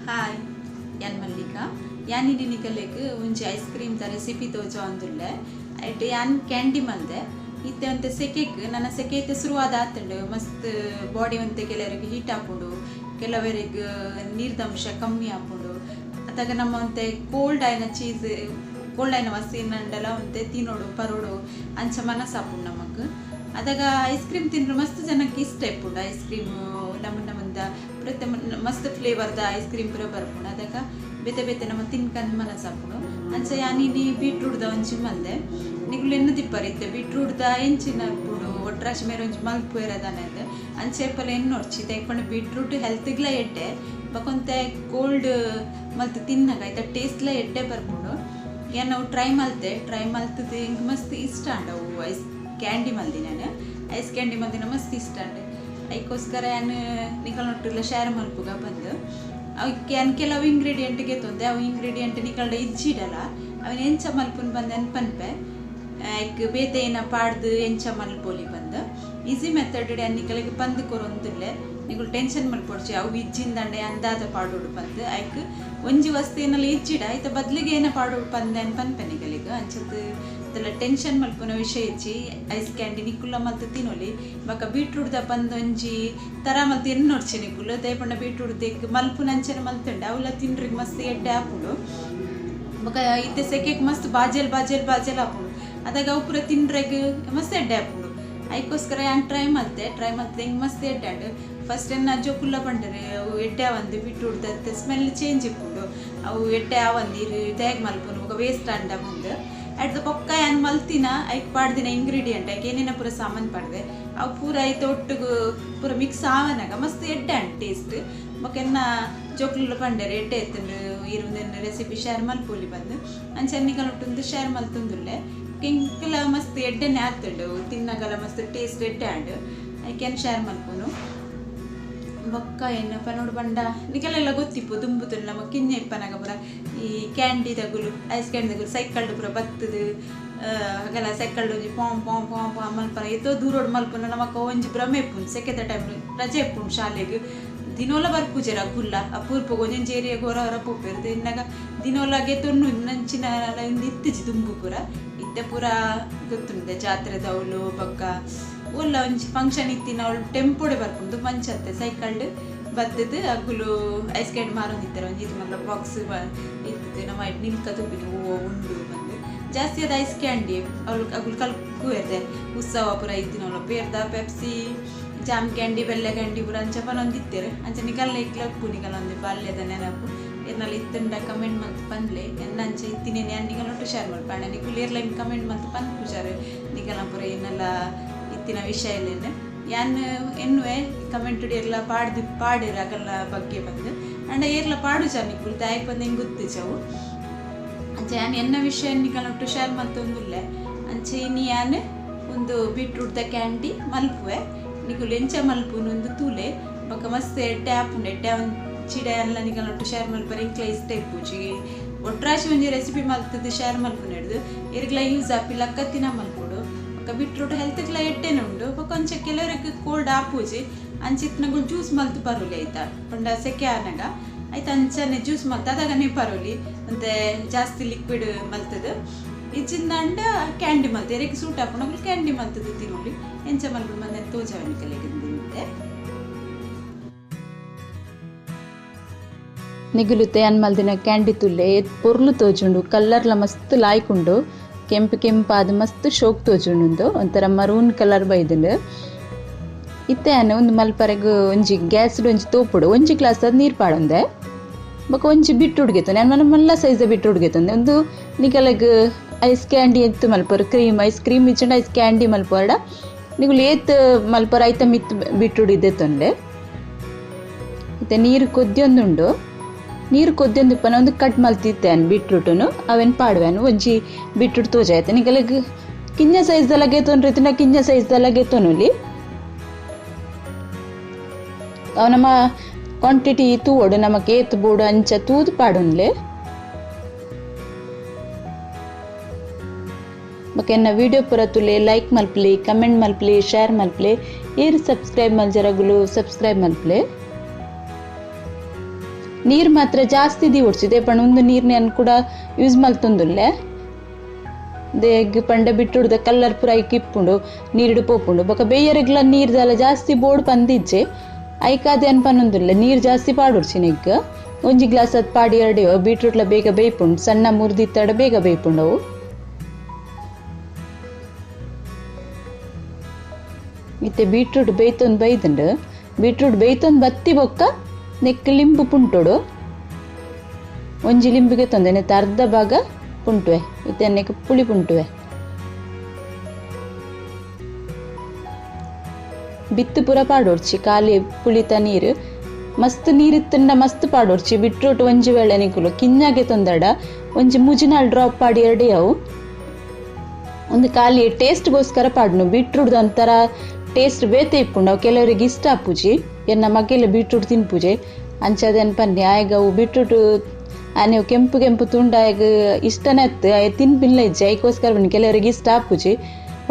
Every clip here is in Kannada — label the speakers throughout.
Speaker 1: ಹಾಯ್ ಯಾನ್ ಮಲ್ಲಿಕಾ ಯಾನ್ ನಿಕಲೆಗ್ ಒಂಜಿ ಐಸ್ ಕ್ರೀಮ್ ದ ರೆಸಿಪಿ ತೋಜ ಅಂದುಲ್ಲೆ ಐಟ್ ಯಾನ್ ಕ್ಯಾಂಡಿ ಮಲ್ದೆ ಇತ್ತೆ ಒಂತೆ ಸೆಕೆಗ್ ನನ್ನ ಸೆಕೆ ಇತ್ತೆ ಶುರುವಾದ ಆತುಂಡು ಮಸ್ತ್ ಬಾಡಿ ಒಂತೆ ಕೆಲವರಿಗೆ ಹೀಟ್ ಹಾಪುಂಡು ಕೆಲವರಿಗೆ ನೀರ್ದಂಶ ಕಮ್ಮಿ ಹಾಪುಂಡು ಅತ್ತಾಗ ನಮ್ಮ ಒಂತೆ ಕೋಲ್ಡ್ ಆಯ್ನ ಚೀಸ್ ಕೋಲ್ಡ್ ಆಯ್ನ ವಸ್ತಿನಂಡೆಲ್ಲ ಒಂತೆ ತಿನ್ನೋಡು ಪರೋಡು ಅಂಚ ಮನಸ್ಸು ಹಾಪುಂಡು ನಮಕ್ ಅದಾಗ ಐಸ್ ಕ್ರೀಮ್ ತಿಂದ್ರೆ ಮಸ್ತ್ ಜನಕ್ಕೆ ಇಷ್ಟ ಇಪ್ಪುಂಡು ಐಸ್ ಕ್ರೀಮ್ ನಮ್ಮಂದ ಪ್ರತಿ ಮಸ್ತ್ ಫ್ಲೇವರ್ದ ಐಸ್ ಕ್ರೀಮ್ ಪೂರ ಬರ್ಪುಂಡು ಅದಾಗ ಬೇತೆ ಬೇತೆ ನಮ್ಮ ತಿನ್ಕಂದು ಮನಸ್ಸು ಹಾಪುಂಡು ಅಂಚ ಯಾನಿನಿ ಬೀಟ್ರೂಟ್ದ ಒಂಚಿ ಮಲ್ದೆ ನಿಗುಲು ಎನ್ನು ದಿಪ್ಪರಿತ್ತೆ ಬೀಟ್ರೂಟ್ದ ಎಂಚಿನ ಇಪ್ಪುಂಡು ಒಟ್ರಾಶಿ ಮೇರೆ ಒಂಚಿ ಮಲ್ಪು ಇರೋದನ್ನದು ಅಂಚೆಪ್ಪಲ ಎನ್ನು ಹೊಡ್ಚಿ ತೆಕ್ಕೊಂಡು ಬೀಟ್ರೂಟ್ ಹೆಲ್ತ್ಗ್ಲ ಎಡ್ಡೆ ಬಕೊಂತೆ ಕೋಲ್ಡ್ ಮಲ್ತು ತಿನ್ನಾಗ ಆಯ್ತಾ ಟೇಸ್ಟ್ಲ ಎಡ್ಡೆ ಬರ್ಪುಂಡು ಏನು ನಾವು ಟ್ರೈ ಮಲ್ತದ್ದು ಹಿಂಗೆ ಮಸ್ತ್ ಇಷ್ಟ ಅಂಡವು ಐಸ್ ಕ್ಯಾಂಡಿ ಮಲ್ದಿ ನಾನು ಐಸ್ ಕ್ಯಾಂಡಿ ಮಲ್ದಿನ ಮಸ್ತ್ ಇಷ್ಟ ಅಂಡೆ ಅದಕ್ಕೋಸ್ಕರ ನಾನು ನಿಕಲ್ನೊಟ್ಟಿಲ್ಲ ಶೇರ್ ಮಲ್ಪುಗ ಬಂದು ಅವಕ್ಕೆ ನಾನು ಕೆಲವು ಇಂಗ್ರೀಡಿಯೆಂಟ್ಗೆ ತೊಂದೆ ಅವು ಇಂಗ್ರೀಡಿಯೆಂಟ್ ನಿಕಲ್ಡ ಇಜ್ಜಿಡಲ್ಲ ಅವನು ಎಂಚ ಮಲ್ಪುನ್ ಬಂದು ಅನ್ಪನ್ಪೆ ಐಕ್ ಬೇತೆ ಏನ ಪಾಡ್ದು ಎಂಚ ಮಲ್ಪೋಲಿ ಬಂದು ಈಸಿ ಮೆಥಡ್ ನಿಕಲಿಗೆ ಬಂದು ಕೊರೊಂದುಲ್ಲೆ ನಿಗಳು ಟೆನ್ಷನ್ ಮಲ್ಪೊಡ್ಚಿ ಅವು ಇಜ್ಜಿಂದಂಡೆ ಅಂದಾದ ಪಾಡೋಡು ಬಂದು ಐಕ್ ಒಂಜಿ ವಸ್ತು ಏನೆಲ್ಲ ಇಜ್ಜಿಡ ಆಯ್ತಾ ಬದ್ಲಿಗೆ ಏನ ಪಾಡೋಡು ಬಂದೆ ಅನ್ಪನ್ಪೆ ನಿಕಲಿಗೆ ಅಂಚದ್ದು ಅದೆಲ್ಲ ಟೆನ್ಷನ್ ಮಲ್ಪುನ ವಿಷಯ ಇಜ್ಜಿ ಐಸ್ ಕ್ಯಾಂಡಿ ನಿಕ್ಕುಲ್ಲ ಮಲ್ತು ತಿನ್ನೋಲಿ ಬೊಕ ಬೀಟ್ರೂಟ್ದ ಬಂದು ಒಂಜಿ ತರ ಮಲ್ತು ಎನ್ನು ನೋಡ್ಚಿ ನಿಕ್ಕುಲು ದಯಪಂಡ ಬೀಟ್ರೂಟ್ ತೆಗ್ ಮಲ್ಪುನ ಅಂಚನೆ ಮಲ್ತುಂಡೆ ಅವಲ್ಲ ತಿನ್ರಿಗೆ ಮಸ್ತ್ ಎಡ್ಡೆ ಹಾಪುಡು ಬೊಕ ಇತ್ತೆ ಸೆಕೆಗೆ ಮಸ್ತ್ ಬಾಜೆಲ್ ಹಾಪುಡು ಅದಾಗ ಅವು ಪೂರ ತಿನ್ರೆಗ್ ಮಸ್ತ್ ಎಡ್ಡೆ ಹಾಪುಡು ಅದಕ್ಕೋಸ್ಕರ ನಾನು ಟ್ರೈ ಮಾಡ್ತೆ ಹಿಂಗೆ ಮಸ್ತ್ ಎಡ್ಡೆ ಫಸ್ಟ್ ಏನು ಜೋಕುಲ್ಲ ಬಂಡರೆ ಅವು ಎಡ್ಡೆ ಆವಂದು ಬೀಟ್ರೂಟ್ದ ಸ್ಮೆಲ್ ಚೇಂಜ್ ಇಪ್ಪುಂಡು ಅವು ಎಡ್ಡೆ ಆವಂದಿರು ತೇಗ್ ಮಲ್ಪುನು ಬೊಕ ವೇಸ್ಟ್ ಅಂಡ ಮುಂದೆ ಅಡ್ದ ಪೊಕ್ಕ ಏನು ಮಲ್ತಿನ ಐಕ್ ಪಾಡ್ದಿನ ಇಂಗ್ರೀಡಿಯೆಂಟ್ ಐಕ್ ಏನೇನ ಪೂರ ಸಾಮಾನು ಪಾಡ್ದೆ ಅವು ಪೂರ ಐತೆ ಒಟ್ಟಿಗೂ ಪೂರ ಮಿಕ್ಸ್ ಆವನಾಗ ಮಸ್ತ್ ಎಡ್ಡೆ ಅಂಡ್ ಟೇಸ್ಟ್ ಬೊಕೆನ್ನ ಜೋಕ್ಲು ಪಂಡರೆ ಎಡ್ಡೆ ಎತ್ತಂಡು ಇರುವುದನ್ನು ರೆಸಿಪಿ ಶೇರ್ ಮಲ್ಪೋಲಿ ಬಂದು ಅಂಚೆನ್ನಿಗಲ್ ಒಟ್ಟೊಂದು ಶೇರ್ ಮಲ್ತುಂದುಲ್ಲೆ ಕೆಂಕಲ ಮಸ್ತ್ ಎಡ್ಡೆನೆ ಆಗ್ತುಂಡು ತಿನ್ನಗಲ ಮಸ್ತ್ ಟೇಸ್ಟ್ ಎಡ್ಡೆ ಆಂಡು ಐಕೇನು ಶೇರ್ ಮಲ್ಪುನು ಬೊಕ್ಕ ಏನು ಪನೋಡು ಬಂಡ ನಿಕಲೆಲ್ಲ ಗೊತ್ತಿಪ್ಪು ದುಂಬುತ್ತುಂಡು ನಮ್ಮ ಕಿನ್ನೆ ಇಪ್ಪನಾಗ ಪೂರ ಈ ಕ್ಯಾಂಡಿ ತಗುಲು ಐಸ್ ಕ್ಯಾಂಡಿ ತಗುಲು ಸೈಕಲ್ಡು ಪೂರ ಬತ್ತದು ಹಾಗೆಲ್ಲ ಸೈಕಲ್ಡು ಒಂಜಿ ಪಾಂ ಪಾಂ ಪಾಂ ಪಾಂ ಮಲ್ಪನ ಎತ್ತೋ ದೂರೋಡು ಮಲ್ಪುನ ನಮಕ ಒಂಜಿ ಭ್ರಮೆ ಇಪ್ಪುಂಡು ಸೆಕೆದ ಟೈಮ್ ರಜೆ ಇಪ್ಪುಂಡು ಶಾಲೆಗೆ ದಿನೋಲ ಬರ್ಪುಜರ ಗುಲ್ಲ ಅಪೂರ್ಪಗ ಒಂಜೊಂಜಿ ಏರಿಯಾಗ ಹೊರ ಪೋಪಿರ್ದು ಇನ್ನಾಗ ದಿನೋಲಾಗೆ ತೊನ್ನು ನಂಚಿನ ಇಂದು ಇತ್ತಿಜಿ ದುಂಬು ಪೂರ ಇತ್ತೆ ಪೂರ ಗೊತ್ತುಂಡೆ ಜಾತ್ರೆದ ಅವಳು ಬೊಕ್ಕ ಒಲ್ಲ ಒಂಜಿ ಫಂಕ್ಷನ್ ಇತ್ತಿನ ಅವಳು ಟೆಂಪೋಡೆ ಬರ್ಕೊಂಡು ಮಂಚತ್ತೆ ಸೈಕಲ್ಡ್ ಬದ್ದದು ಅಗುಲು ಐಸ್ ಕ್ಯಾಂಡಿ ಮಾರೊಂದಿತ್ತಾರೆ ಒಂಜಿ ಇದು ಮಲ್ಲ ಬಾಕ್ಸ್ ಇತ್ತು ನಮ್ಮ ನಿಲ್ಕ ತುಪ್ಪಿನ ಹೂವು ಉಂಡು ಬಂದು ಜಾಸ್ತಿ ಅದು ಐಸ್ ಕ್ಯಾಂಡಿ ಅವಳು ಅಗುಲು ಕಲ್ಕು ಇರ್ದೆ ಉತ್ಸವ ಪೂರ ಇತ್ತಿನ ಅವಳು ಪೇರ್ದ ಪೆಪ್ಸಿ ಜಾಮ್ ಕ್ಯಾಂಡಿ ಬೆಲ್ಲ ಕ್ಯಾಂಡಿ ಪೂರ ಅಂಚಪನ ಒಂದಿತ್ತೇರು ಅಂಚ ನಿಕಲ್ನ ಇಕ್ಲಪ್ಪು ನಿಕಲ್ ಒಂದು ಬಾಲ್ಯದ ನೆನಪು ಎನ್ನಲ್ಲಿ ಇತ್ತುಂಡ ಕಮೆಂಟ್ ಮಂತ್ ಪನ್ಲೆ ಎನ್ನಂಚ ಇತ್ತಿನೇನೆ ನಾನು ನಿಕಲ್ನೊಟ್ಟು ಶೇರ್ ಮಾಡ್ಪಾಣ ನಿಕುಲ್ ಏರ್ಲೈನ್ ಕಮೆಂಟ್ ಮಂತ್ ಪನ್ ಪೂಜಾರು ನಿಕಲ್ನ ಪೂರ ಏನೆಲ್ಲ ಇತ್ತಿನ ವಿಷಯ ಇಲ್ಲೇನೆ ಯಾನ್ ಎನ್ನುವೆ ಕಮೆಂಟ್ ಎಲ್ಲ ಪಾಡಿರ ಅಕಲ್ಲ ಬಗ್ಗೆ ಬಂದು ಅಂಡ ಏರ್ಲ ಪಾಡುಜ ನಿಕುಲ್ ತಾಯಿಗೆ ಬಂದು ಹೆಂಗೆ ಗೊತ್ತಿಜವು ಅಂಚೆ ಯಾನ್ ಎನ್ನ ವಿಷಯ ನಿಕಲ್ನೊಟ್ಟು ಶೇರ್ ಮಲ್ತೊಂದುಲ್ಲೆ ಅಂಚೆ ಇನ್ನು ಯಾನ್ ಒಂದು ಬೀಟ್ರೂಟ್ದ ಕ್ಯಾಂಡಿ ಮಲ್ಪುವೆ ನಿಕುಲ್ ಎಂಚ ಮಲ್ಪುನು ಒಂದು ತೂಲೆ ಬೊಕ್ಕ ಮಸ್ತ್ ಎಡ್ಡೆ ಆಪುಂಡು ಎಡ್ಡೆ ಒಂದು ಚಿಡೆ ಎಲ್ಲ ನಿಕಲ್ನೊಟ್ಟು ಶೇರ್ ಮಲ್ಪರೆ ಇಂಕ್ಲ ಇಷ್ಟ ಇಪ್ಪುಜಿ ಒಟ್ರಾಶಿ ಒಂಜಿ ರೆಸಿಪಿ ಮಲ್ತದ್ದು ಶೇರ್ ಮಲ್ಪುನು ಹಿಡ್ದು ಇರ್ಗ್ಲ ಯೂಸ್ ಆಪಿ ಲಕ್ಕತ್ತಿನ ಮಲ್ಪುಡು ಬೊಕ್ಕ ಬೀಟ್ರೂಟ್ ಹೆಲ್ತ್ಗ್ಲ ಎಡ್ಡೆನ ಉಂಡು ಬೊಕ್ಕ ಒಂಚ ಕೆಲವರಿಗೆ ಕೋಲ್ಡ್ ಆಪುಜಿ ಅಂಚಿತ್ನಗು ಜ್ಯೂಸ್ ಮಲ್ತು ಪರೋಲಿ ಆಯ್ತಾ ಪಂಡ ಸೆಕೆ ಆನಾಗ ಆಯ್ತು ಅಂಚನೆ ಜ್ಯೂಸ್ ಮಲ್ತು ಅದಾಗನೇ ಪರೋಲಿ ಮತ್ತೆ ಜಾಸ್ತಿ ಲಿಕ್ವಿಡ್ ಮಲ್ತದು ಇಜ್ಜಿಂದಂಡ ಕ್ಯಾಂಡಿ ಮಲ್ತು ಎರೆಗೆ ಸೂಟ್ ಹಾಕೊಂಡು ಕ್ಯಾಂಡಿ ಮಲ್ತದ್ದು ತಿರುಳಿ ಎಂಚ ಮಲ್ಪು ಬಂದ ತೋಜವನಿ ಕಲೆಗೆ ತಿಂತೆ
Speaker 2: ನಿಗುಲುತ್ತೆ ಅನ್ಮಲ್ದಿನ ಕ್ಯಾಂಡಿ ತುಲ್ಲೆ ಪೊರ್ಲು ತೋಜುಂಡು ಕಲ್ಲರ್ಲ ಮಸ್ತ್ ಲಾಯ್ಕುಂಡು ಕೆಂಪಾದ ಮಸ್ತ್ ಶೋಕ್ ತೋಜುಂಡು ಒಂಥರ ಮರೂನ್ ಕಲರ್ ಬೈದುಂಡು ಇತ್ತೆ ಅನ್ನ ಒಂದು ಮಲ್ಪರೆಗ್ ಒಂಜಿ ಗ್ಯಾಸ್ಡ್ ಒಂಜಿ ತೋಪುಡು ಒಂಜಿ ಗ್ಲಾಸ್ ಅದು ನೀರು ಪಾಡೊಂದೆ ಬೊಕ ಒಂಜಿ ಬಿಟ್ಟು ಹುಡ್ಗೆತು ನಾನು ಮಲ್ಲ ಸೈಜ್ ಬಿಟ್ಟು ಹುಡ್ಗೆತಂದೆ ಒಂದು ನಿಕಲೆಗ್ ಐಸ್ ಕ್ಯಾಂಡಿ ಎತ್ತು ಮಲ್ಪರು ಐಸ್ ಕ್ರೀಮ್ ಇಚ್ಚಂಡು ಐಸ್ ಕ್ಯಾಂಡಿ ಮಲ್ಪೋಡ ನಿಗುಲು ಏತ್ ಮಲ್ಪರ ಐತ ಮಿತ್ ಬಿಟ್ಟುಡಿದ್ದೆ ತೊಂಡೆ ಮತ್ತೆ ನೀರು ಕೊದ್ಯೊಂದುಂಡು ನೀರು ಕೊದ್ಯೊಂದಿಪ್ಪನ ಒಂದು ಕಟ್ ಮಲ್ತಿತ್ತೆ ಅನ್ ಬೀಟ್ರೂಟನು ಅವೇನು ಪಾಡುವೆನು ಒಂಜಿ ಬೀಟ್ರೂಟ್ ತೋಜ ಆಯ್ತು ನಿಗಲಿಗೆ ಕಿಂಜ ಸೈಜ್ದಲಾಗೆ ತೊಂದ್ರೈತಿ ನಾ ಕಿಂಜ ಸೈಜ್ದಲಾಗೆ ತೊನಲಿ ಅವು ನಮ್ಮ ಕ್ವಾಂಟಿಟಿ ತೂವೋಡು ನಮಕ್ ಏತ್ ಬೋಡು ಅಂಚ ತೂದು ಪಾಡುನ್ಲೆ ಬೊಕೆನ್ನ ವಿಡಿಯೋ ಪೂರ ತುಲೆ ಲೈಕ್ ಮಲ್ಪಲಿ ಕಮೆಂಟ್ ಮಲ್ಪಲಿ ಶೇರ್ ಮಲ್ಪಲಿ ಏರು ಸಬ್ಸ್ಕ್ರೈಬ್ ಮಲ್ಜರಗುಲು ಸಬ್ಸ್ಕ್ರೈಬ್ ಮಲ್ಪಲೆ ನೀರು ಮಾತ್ರ ಜಾಸ್ತಿ ದಿ ಓಡಿಸಿದೆ ಪಣ ಒಂದು ನೀರ್ನ ಕೂಡ ಯೂಸ್ ಮಲ್ತೊಂದುಲ್ಲೆ ದೇಗ್ ಪಂಡ ಬಿಟ್ಟುಡ್ದ ಕಲ್ಲರ್ ಪೂರ ಐಕ್ ಇಪ್ಪುಂಡು ನೀರಿಡು ಪೋಪುಂಡು ಬೊಕ ಬೇಯರೆಗ್ಲ ನೀರ್ದಲ್ಲ ಜಾಸ್ತಿ ಬೋರ್ಡ್ ಪಂದಿಜ್ಜೆ ಐಕಾದೆ ಅನ್ಪನ್ನೊಂದುಲ್ಲ ನೀರು ಜಾಸ್ತಿ ಪಾಡೋಡ್ಸಿನ ಈಗ ಒಂಜಿ ಗ್ಲಾಸ್ ಅದು ಪಾಡಿ ಎರಡೆಯೋ ಬೀಟ್ರೂಟ್ಲ ಬೇಗ ಬೇಯ್ಪುಂಡು ಸಣ್ಣ ಮುರಿದಿತ್ತಡ ಬೇಗ ಬೇಯ್ಪುಂಡವು ಇತ್ತೆ ಬೀಟ್ರೂಟ್ ಬೇಯ್ತೊಂದು ಬೈದಂಡು ಬೀಟ್ರೂಟ್ ಬೇಯ್ತೊಂದು ಬತ್ತಿ ಬೊಕ್ಕ ನೆಕ್ ಲಿಂಬು ಪುಂಟೋಡು ಒಂಜಿ ಲಿಂಬಿಗೆ ತೊಂದೆ ನೆತ್ತ ಅರ್ಧ ಭಾಗ ಪುಂಟುವೆ ಇತ್ತೆ ನೆಕ್ ಪುಳಿ ಪುಂಟುವೆ ಬಿತ್ತು ಪೂರ ಪಾಡೋಡ್ಚಿ ಖಾಲಿ ಪುಳಿತ ನೀರು ಮಸ್ತ್ ನೀರಿತ್ತಂಡ ಮಸ್ತ್ ಪಾಡೋಡ್ಚಿ ಬೀಟ್ರೂಟ್ ಒಂಜಿ ವೇಳೆ ನಿಕುಲು ಕಿನ್ನಾಗೆ ತೊಂದಡ ಒಂಜಿ ಮುಜಿನಾಲ್ ಡ್ರಾಪ್ ಪಾಡಿ ಎರಡೇ ಅವು ಒಂದು ಖಾಲಿ ಟೇಸ್ಟ್ಗೋಸ್ಕರ ಪಾಡ್ನು ಬೀಟ್ರೂಟ್ದು ಒಂಥರ ಟೇಸ್ಟ್ ಬೇತೆ ಇಪ್ಪುಂಡು ಅವು ಕೆಲವರಿಗೆ ಇಷ್ಟ ಆಪುಜಿ ಎನ್ನ ಮಗ್ಗೆಲ್ಲ ಬೀಟ್ರೂಟ್ ತಿನ್ಪುಜೆ ಅಂಚದೆ ಅನ್ಪನ್ನಿ ಆಯ್ಗ ಅವು ಬೀಟ್ರೂಟ್ ನೀವು ಕೆಂಪು ಕೆಂಪು ತುಂಡ ಆಗ ಇಷ್ಟನೇ ಹತ್ತು ತಿನ್ಪಿಲ್ಲ ಇಜ್ಜೆ ಅದಕ್ಕೋಸ್ಕರ ಬನ್ನಿ ಕೆಲವರಿಗೆ ಇಷ್ಟ ಆಪುಜಿ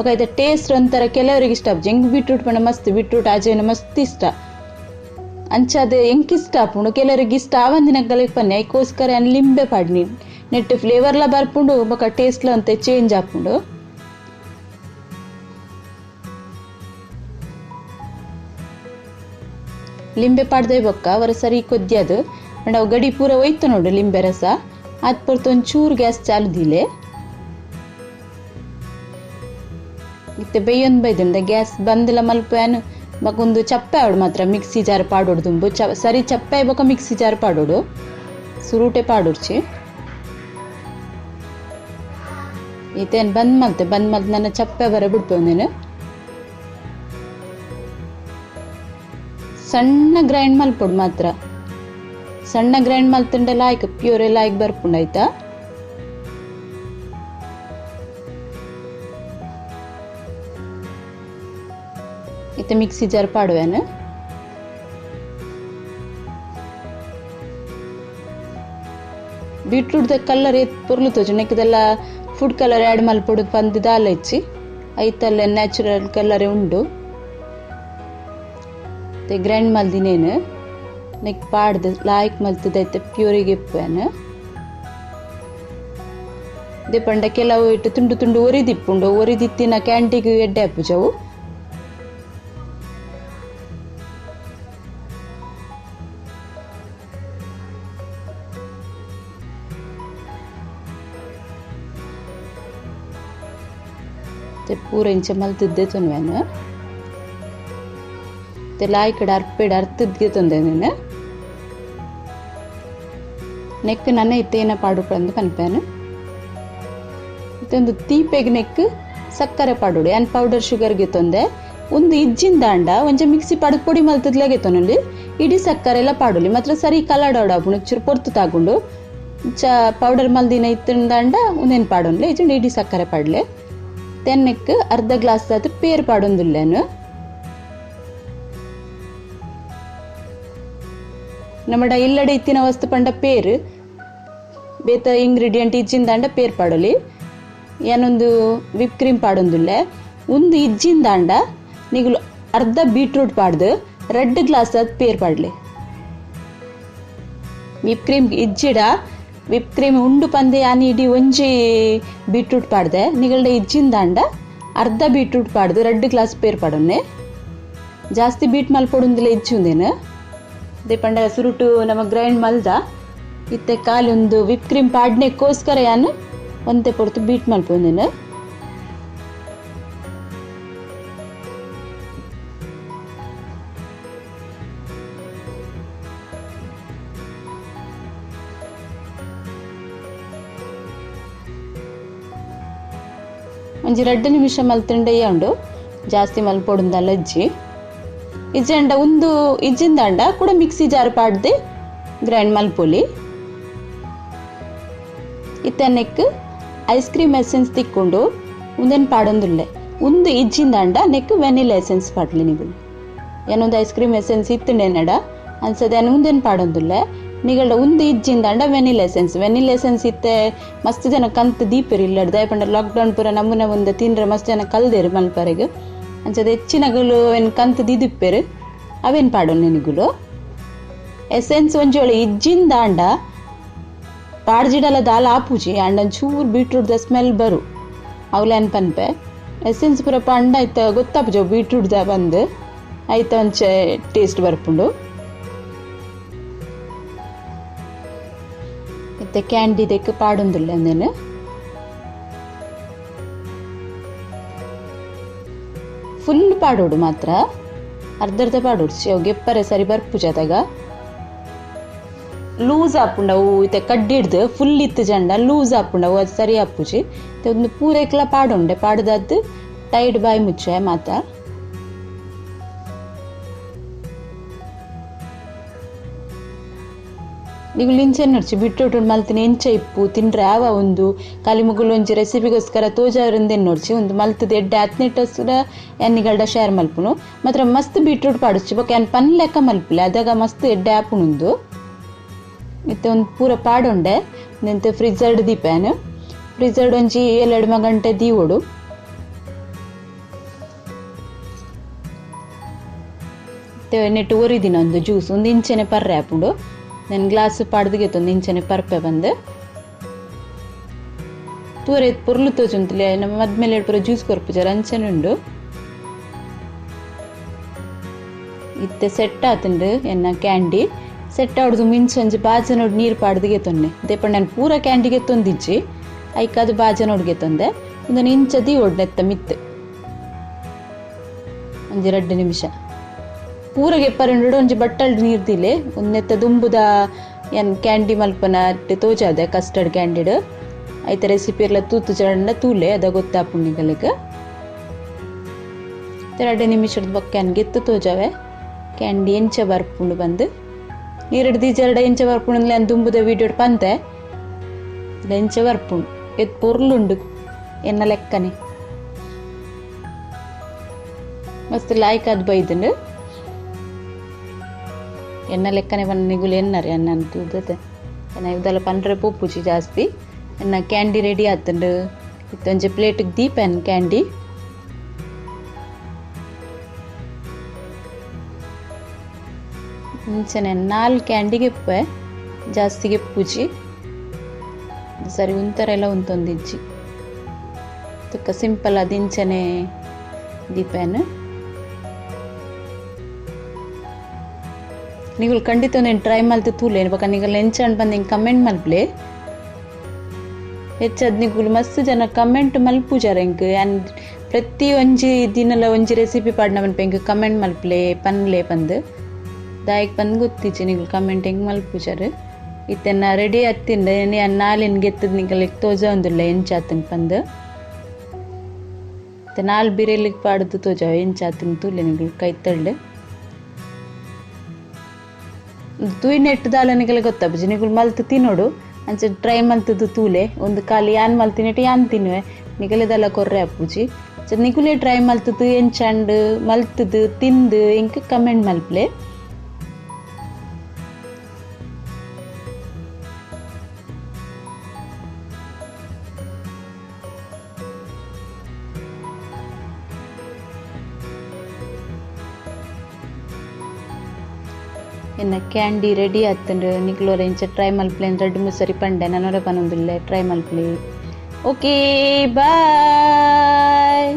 Speaker 2: ಒಕಾಯ್ತ ಟೇಸ್ಟ್ ಒಂಥರ ಕೆಲವರಿಗೆ ಇಷ್ಟ ಆಪುಜಿ ಹೆಂಗೆ ಬೀಟ್ರೂಟ್ ಪಣ ಮಸ್ತ್ ಬೀಟ್ರೂಟ್ ಆಜೇನ ಮಸ್ತ್ ಇಷ್ಟ ಅಂಚದೆ ಹೆಂಗೆ ಇಷ್ಟ ಆಪುಂಡು ಕೆಲವರಿಗೆ ಇಷ್ಟ ಆವಂದಿನ ಗಲಕ್ಕೆ ಪನ್ನಿ ಅದಕ್ಕೋಸ್ಕರ ಲಿಂಬೆ ಪಾಡ್ನಿ ನೆಟ್ಟು ಫ್ಲೇವರ್ಲ ಬರ್ಪುಂಡು ಬೊಕ ಟೇಸ್ಟ್ಲ ಅಂತ ಚೇಂಜ್ ಆಪುಂಡು ಲಿಂಬೆ ಪಾಡ್ದೆ ಬೊಕ್ಕ ಅವರ ಸರಿ ಕೊದ್ಯದು ಅಂಡ್ ಅವು ಗಡಿ ಪೂರ ಒಯ್ತು ನೋಡು ಲಿಂಬೆ ರಸ ಅದು ಪೊರ್ತು ಒಂಚೂರು ಗ್ಯಾಸ್ ಚಾಲುದಿಲೆ ಮತ್ತೆ ಬೇಯೊಂದು ಬೈದಂಡ ಗ್ಯಾಸ್ ಬಂದಿಲ್ಲ ಮಲ್ಪೇನು ಬಕೊಂದು ಚಪ್ಪೆ ಆವಡು ಮಾತ್ರ ಮಿಕ್ಸಿ ಜಾರ್ ಪಾಡೋಡು ದುಂಬು ಸರಿ ಚಪ್ಪೆ ಬೊಕ ಮಿಕ್ಸಿ ಜಾರ್ ಪಾಡೋಡು ಸುರುಟೆ ಪಾಡೋಡ್ಚಿ ಈತೇನು ಬಂದ್ ಮಲ್ತೆ ನನ್ನ ಚಪ್ಪೆ ಬರ ಬಿಡ್ಪೇವು ಸಣ್ಣ ಗ್ರೈಂಡ್ ಮಲ್ಪೊಡು ಮಾತ್ರ ಸಣ್ಣ ಗ್ರೈಂಡ್ ಮಲ್ತಂಡ ಲಾಯ್ಕ್ ಪ್ಯೂರ್ ಲಾಯ್ಕ್ ಬರ್ಪುಂಡು ಆಯ್ತಾ ಇತ್ತೆ ಮಿಕ್ಸಿ ಜಾರ್ ಪಾಡುವೇನು ಬೀಟ್ರೂಟ್ದ ಕಲರ್ ಪೊರ್ಲು ತೋಜು ನೆಕ್ಕದೆಲ್ಲ ಫುಡ್ ಕಲರ್ ಆ್ಯಡ್ ಮಲ್ಪೊಡು ಪಂದು ದಾಲ ಹೆಚ್ಚಿ ಐತಲ್ಲ ನ್ಯಾಚುರಲ್ ಕಲರೇ ಉಂಡು ಗ್ರೈಂಡ್ ಮಲ್ದಿನೇನು ನೆಕ್ ಪಾಡ್ದು ಲಾಯ್ಕ್ ಮಲ್ತದೈತೆ ಪ್ಯೂರಿಗೆ ಇಪ್ಪೇನು ದೇ ಪಂಡ ಕೆಲವು ಇಟ್ಟು ತುಂಡು ತುಂಡು ಒರಿದಿಪ್ಪುಂಡು ಒರಿದಿತ್ತಿನ ಕ್ಯಾಂಟಿಗೆ ಎಡ್ಡೆ ಹಾಪುಜವು ಪೂರ ಇಂಚ ಮಲ್ತಿದ್ದೆ ತೊನ್ವೇನು ಲಾಯ್ ಕಡೆ ಅರ್ಪೆಡ್ ಅರ್ಥದ್ಗೆ ತೊಂದೆ ನೀನು ನೆಕ್ ನನ್ನ ಇತ್ತೇನ ಪಾಡುಕೊಂಡು ಪನ್ಪೇನು ಇದೊಂದು ತೀಪೆಗೆ ನೆಕ್ ಸಕ್ಕರೆ ಪಾಡುಡು ಏನ್ ಪೌಡರ್ ಶುಗರ್ಗೆ ತೊಂದೆ ಒಂದು ಇಜ್ಜಿಂದ ಅಂಡ ಒಂಚ ಮಿಕ್ಸಿ ಪಡದ್ ಪೊಡಿ ಮಲ್ತದ್ಲಾಗೆ ತೊನಲ್ಲಿ ಇಡೀ ಸಕ್ಕರೆ ಎಲ್ಲ ಪಾಡುಲಿ ಮಾತ್ರ ಸರಿ ಕಲರ್ ಆಡಾಪುಣ ಚೂರು ಪೊರ್ತು ತಾಗುಂಡು ಪೌಡರ್ ಮಲ್ದಿನ ಇತ್ತಿಂದ ಅಂಡ ಒಂದೇನು ಪಾಡೋನ್ಲೆ ಇಜ್ಜಂಡು ಇಡೀ ಸಕ್ಕರೆ ಪಾಡ್ಲೆ ತೆನ್ನೆಕ್ ಅರ್ಧ ಗ್ಲಾಸ್ ಆತು ಪೇರ್ ಪಾಡೊಂದುಲ್ಲೇನು ನಮ್ಮಡ ಇಲ್ಲಡೆ ಇತ್ತಿನ ವಸ್ತು ಪಂಡ ಪೇರು ಬೇತ ಇಂಗ್ರೀಡಿಯೆಂಟ್ ಇಜ್ಜಿಂದಾಂಡ ಪೇರ್ ಪಾಡಲಿ ಏನೊಂದು ವಿಪ್ ಕ್ರೀಮ್ ಪಾಡೊಂದುಲ್ಲೆ ಒಂದು ಇಜ್ಜಿಂದಾಂಡ ನಿಗುಲು ಅರ್ಧ ಬೀಟ್ರೂಟ್ ಪಾಡ್ದು 2 ಗ್ಲಾಸ್ ಅದು ಪೇರ್ ಪಾಡ್ಲಿ ವಿಪ್ ಕ್ರೀಮ್ ಇಜ್ಜಿಡ ವಿಪ್ ಕ್ರೀಮ್ ಉಂಡು ಪಂದೆ ಯಾನಿ ಇಡೀ ಒಂಜಿ ಬೀಟ್ರೂಟ್ ಪಾಡ್ದೆ ನಿಗಲ್ಡ ಇಜ್ಜಿಂದಾಂಡ ಅರ್ಧ ಬೀಟ್ರೂಟ್ ಪಾಡ್ದು 2 ಗ್ಲಾಸ್ ಪೇರ್ ಪಾಡೊನ್ನೆ ಜಾಸ್ತಿ ಬೀಟ್ ಮಲ್ಪೊಡುಂದಿಲ್ಲ ಇಜ್ಜುಂದೇನು ದೇ ಪಂಡ ಸುರುಟು ನಮ್ಮ ಗ್ರೈಂಡ್ ಮಲ್ದ ಇತ್ತೆ ಖಾಲಿ ಒಂದು ವಿಪ್ ಕ್ರೀಮ್ ಪಾಡ್ನೆಕ್ಕೋಸ್ಕರ ಯಾನು ಒಂತೆ ಪೊರ್ತು ಬೀಟ್ ಮಲ್ಪೊಂದೇನು ಒಂಜಿ 2 ನಿಮಿಷ ಮಲ್ತಂಡೆಯ್ಯ ಉಂಡು ಜಾಸ್ತಿ ಮಲ್ಪೊಡುಂದಲ್ಲ ಅಜ್ಜಿ ಇಜ್ಜಂಡ ಒಂದು ಇಜ್ಜಿಂದಾಂಡ ಕೂಡ ಮಿಕ್ಸಿ ಜಾರ್ ಪಾಡ್ದೆ ಗ್ರೈಂಡ್ ಮಲ್ಪೊಲಿ ಇತ್ತ ಐಸ್ ಕ್ರೀಮ್ ಎಸೆನ್ಸ್ ತಿಕ್ಕೊಂಡು ಒಂದೇನು ಪಾಡೊಂದುಲ್ಲೆ ಒಂದು ಇಜ್ಜಿಂದಾಂಡ ನೆಕ್ ವೆನಿಲಾ ಎಸೆನ್ಸ್ ಪಾಡ್ಲಿ ನೀವು ಏನೊಂದು ಐಸ್ ಕ್ರೀಮ್ ಎಸೆನ್ಸ್ ಇತ್ತುಂಡೆನಡ ಅನ್ಸದೆ ಒಂದೇನು ಪಾಡೊಂದುಲ್ಲೆ ನಿಗಲ್ಡ ಒಂದು ಇಜ್ಜಿಂದಾಂಡ ವೆನಿಲಾ ಎಸೆನ್ಸ್ ಇತ್ತೆ ಮಸ್ತ್ ಜನ ಕಂತು ದೀಪರು ಇಲ್ಲಡ್ದ ಪಂಡ ಲಾಕ್ಡೌನ್ ಪೂರ ನಮ್ಮನ್ನ ಒಂದು ತಿಂದ್ರೆ ಮಸ್ತ್ ಜನ ಕಲ್ದೇರು ಮಲ್ಪರೆಗೆ ಅಂಚದ ಹೆಚ್ಚಿನಗಳು ಏನು ಕಂತು ದಿದಿಪ್ಪೇರು ಅವೇನು ಪಾಡೋನು ನಿನಗುಲು ಎಸೆನ್ಸ್ ಒಂಜೋಳಿ ಇಜ್ಜಿಂದ ಅಂಡ ಪಾಡ್ಜಿಡಲ ದಾಲ ಆಪುಜಿ ಅಂಡ ಚೂರು ಬೀಟ್ರೂಟ್ದ ಸ್ಮೆಲ್ ಬರು ಅವಲೇನು ಪನ್ಪೆ ಎಸೆನ್ಸ್ ಪೂರ ಪಂಡ ಆಯ್ತ ಗೊತ್ತಾಪುಜ ಬೀಟ್ರೂಟ್ದ ಬಂದು ಆಯ್ತ ಒಂಚೆ ಟೇಸ್ಟ್ ಬರ್ಪುಂಡು ಮತ್ತೆ ಕ್ಯಾಂಡಿ ದೆಕ್ಕ ಪಾಡೊಂದುಲ್ಲ ಅಂದೇನು ಫುಲ್ ಪಾಡೋಡು ಮಾತ್ರ ಅರ್ಧರ್ಧ ಪಾಡೋಡು ಅವು ಗೆಪ್ಪರೆ ಸರಿ ಬರ್ಪುಜದಾಗ ಲೂಸ್ ಆಪುಂಡವು ಇತ್ತೆ ಕಡ್ಡಿ ಹಿಡ್ದು ಫುಲ್ ಇತ್ತು ಜಂಡ ಲೂಸ್ ಆಪುಂಡವು ಅದು ಸರಿ ಆಪುಜಿ ಒಂದು ಪೂರೈಕ್ಲ ಪಾಡೊಂಡೆ ಪಾಡ್ದದ್ದು ಟೈಡ್ ಬಾಯಿ ಮುಚ್ಚೆ ಮಾತ ನೀವು ಇಂಚೆನ್ ನಡ್ಚಿ ಬಿಟ್ಟು ಮಲ್ತಿನ ಎಂಚ ಇಪ್ಪು ತಿಂಡ್ರೆ ಯಾವ ಒಂದು ಖಾಲಿ ಮುಗುಲು ಒಂಚಿ ರೆಸಿಪಿಗೋಸ್ಕರ ತೋಜಾರಿಂದೇನು ನೋಡ್ಸಿ ಒಂದು ಮಲ್ತದ ಎಡ್ಡೆ ಹತ್ನೆಟ್ಟಸ್ರ ಎನ್ನಿಗಲ್ಡ ಶೇರ್ ಮಲ್ಪುನು ಮಾತ್ರ ಮಸ್ತ್ ಬೀಟ್ರೂಟ್ ಪಾಡಿಸ್ಚಿ ಬೊಕ್ಕ ಏನು ಪನ್ ಲೆಕ್ಕ ಮಲ್ಪಲೆ ಅದಾಗ ಮಸ್ತ್ ಎಡ್ಡೆ ಆಪುನುಂದು ಮತ್ತೆ ಒಂದು ಪೂರ ಪಾಡೊಂಡೆ ನಿಂತೆ ಫ್ರಿಜ್ಜರ್ಡ್ ದೀಪೇನು ಫ್ರಿಜ್ಜರ್ಡ್ ಒಂಚಿ 2 ಗಂಟೆ ದೀವೋಡು ನೆಟ್ಟು ಒರಿದಿನ ಒಂದು ಜ್ಯೂಸ್ ಒಂದು ಇಂಚೆನೆ ಪರ್ರೆ ಹಾಪುಂಡು ನನ್ನ ಗ್ಲಾಸ್ ಪಾಡ್ದಿಗೆ ಒಂದು ಇಂಚೆನೆ ಪರ್ಪೆ ಬಂದು ತೂರೆ ಪುರ್ಲು ತೋಚುಂತಲೇ ನಮ್ಮ ಮದ್ಮೇಲೆ ಪೂರ ಜ್ಯೂಸ್ ಕೊರ್ಪುಜಾರ ಅಂಚನೆ ಉಂಡು ಇತ್ತೆ ಸೆಟ್ ಆತುಂಡು ಎನ್ನ ಕ್ಯಾಂಡಿ ಸೆಟ್ ಆಡ್ದು ಮಿಂಚು ಒಂಜಿ ಬಾಜನೋಡು ನೀರು ಪಾಡ್ದಿಗೆ ತೊಂಡೆ ದೇಪಂಡು ನಾನು ಪೂರ ಕ್ಯಾಂಡಿಗೆ ತೊಂದಿಜ್ಜಿ ಐಕಾದು ಬಾಜನೋಡ್ಗೆ ತೊಂದೆ ಒಂದು ಇಂಚದಿ ಒಡ್ನೆತ್ತ ಮಿತ್ತು ಒಂಜಿ 2 ನಿಮಿಷ ಪೂರ ಗೆಪ್ಪರಿಂಡು ಒಂಜಿ ಬಟ್ಟಲ್ಡು ನೀರು ದಿಲೆ ಒಂದು ನೆತ್ತ ದುಂಬುದ ಏನು ಕ್ಯಾಂಡಿ ಮಲ್ಪನ ತೋಜಾದೆ ಕಸ್ಟರ್ಡ್ ಕ್ಯಾಂಡಿಡ್ ಐತ ರೆಸಿಪಿ ಎಲ್ಲ ತೂತು ಚಂಡ ತೂಲೆ ಅದ ಗೊತ್ತಾಪುಣ್ಣಿಗಳಿಗೆ 2 ನಿಮಿಷದ ಬೊಕ್ಕ ಗೆತ್ತು ತೋಜಾವೆ ಕ್ಯಾಂಡಿ ಎಂಚ ಬರ್ಪುಂಡು ಬಂದು ನೀರು ದೀಜ ಎಂಚ ಬರ್ಪುಂಡು ಅನ್ ದುಂಬುದ ವೀಡಿಯೋ ಪಂತೆ ಎಂಚ ಬರ್ಪುಂಡು ಎತ್ ಪೊರ್ಲುಂಡು ಎನ್ನ ಲೆಕ್ಕನೆ ಮಸ್ತ್ ಲಾಯ್ಕಾದ್ ಬೈದುಂಡು ಎನ್ನ ಲೆಕ್ಕನೆ ಬಂದು ನಿಗುಲು ಎನ್ನರಿ ಅನ್ನ ತೂದತೆ ಎನ್ನ ಇದೆಲ್ಲ ಪಂಡ್ರೆ ಪೋಪುಜಿ ಜಾಸ್ತಿ ಎನ್ನ ಕ್ಯಾಂಡಿ ರೆಡಿ ಆತುಂಡು ಇತ್ತೊಂಜಿ ಪ್ಲೇಟಿಗೆ ದೀಪನ್ ಕ್ಯಾಂಡಿ ಇಂಚನೆ 4 ಕ್ಯಾಂಡಿ ಗೆಪ್ಪೆ ಜಾಸ್ತಿ ಗೆಪ್ಪುಜಿ ಸರಿ ಒಂಥರ ಎಲ್ಲ ಒಂದೊಂದಿಜ್ಜಿ ತುಕ್ಕ ಸಿಂಪಲ್ ಅದು ಇಂಚನೆ ದೀಪನ್ ನೀವು ಖಂಡಿತ నేను ಟ್ರೈ ಮಲ್ತು ತೂಲೇನು ಬಕ ನಿಗಲ್ ಎಂಚಂಡ್ ಬಂದು ಹಿಂಗೆ ಕಮೆಂಟ್ ಮಲ್ಪ್ಲೆ ಹೆಚ್ಚದು ನಿಗುಲು ಮಸ್ತ್ ಜನ ಕಮೆಂಟ್ ಮಲ್ಪುಜಾರ ಹೆಂಗೆ ಆ್ಯಂಡ್ ಪ್ರತಿ ಒಂಜಿ ದಿನಲ ಒಂಜಿ ರೆಸಿಪಿ ಪಾಡ್ನ ಮನ್ಪೆ ಹೆಂಗೆ ಕಮೆಂಟ್ ಮಲ್ಪ್ಲೆ ಪನ್ಲೆ ಬಂದು ದಾಯಿಗೆ ಬಂದು ಗೊತ್ತಿಚ್ಚಿ ನಿಗುಲು ಕಮೆಂಟ್ ಹೆಂಗೆ ಮಲ್ಪುಜಾರು ಇತ್ತೆನ್ನ ರೆಡಿ ಹತ್ತಿಂದ ನಾಲಿನ ಗೆತ್ತದ ನಿಗಲ್ ತೋಜ ಒಂದಿಲ್ಲ ಎಂಚಾತನ್ ಬಂದು ಮತ್ತೆ 4 ಬಿರಿಯಲಿಗೆ ಪಾಡ್ದು ತೋಜಾವ ಎಂಚಾತನ್ ತೂಲೆ ನಿಗುಲು ಕೈ ತಳ್ಳು ತೂಯಿ ನೆಟ್ಟು ದಾಲನಿಗೆಲ್ಲ ಗೊತ್ತಾಪುಜಿ ನಿಗುಲು ಮಲ್ತು ತಿನ್ನೋಡು ಅಂಚೆ ಟ್ರೈ ಮಲ್ತದ್ದು ತೂಲೆ ಒಂದು ಖಾಲಿ ಯಾನ್ ಮಲ್ತಿನೆಟ್ಟು ಯಾನ್ ತಿನ್ನುವೆ ನಿಗಲೆದೆಲ್ಲ ಕೊರ್ರೆ ಅಪ್ಪುಜಿ ನಿಗುಲೇ ಟ್ರೈ ಮಲ್ತದ್ದು ಎಂಚಂಡು ಮಲ್ತದ್ದು ತಿಂದು ಇಂಕ ಕಮೆಂಟ್ ಮಲ್ಪ್ಲೆ ಎನ್ನ ಕ್ಯಾಂಡಿ ರೆಡಿ ಆತುಂಡು ನಿಕ್ಲೋರ ಇಂಚ ಟ್ರೈ ಮಲ್ಪ್ಲೆ 2-3 ಸರಿ ಪಂಡೆ ನನೋರ ಪನೊಂದುಲ್ಲೆ ಟ್ರೈ ಮಲ್ಪ್ಲೆ ಓಕೆ ಬಾಯ್.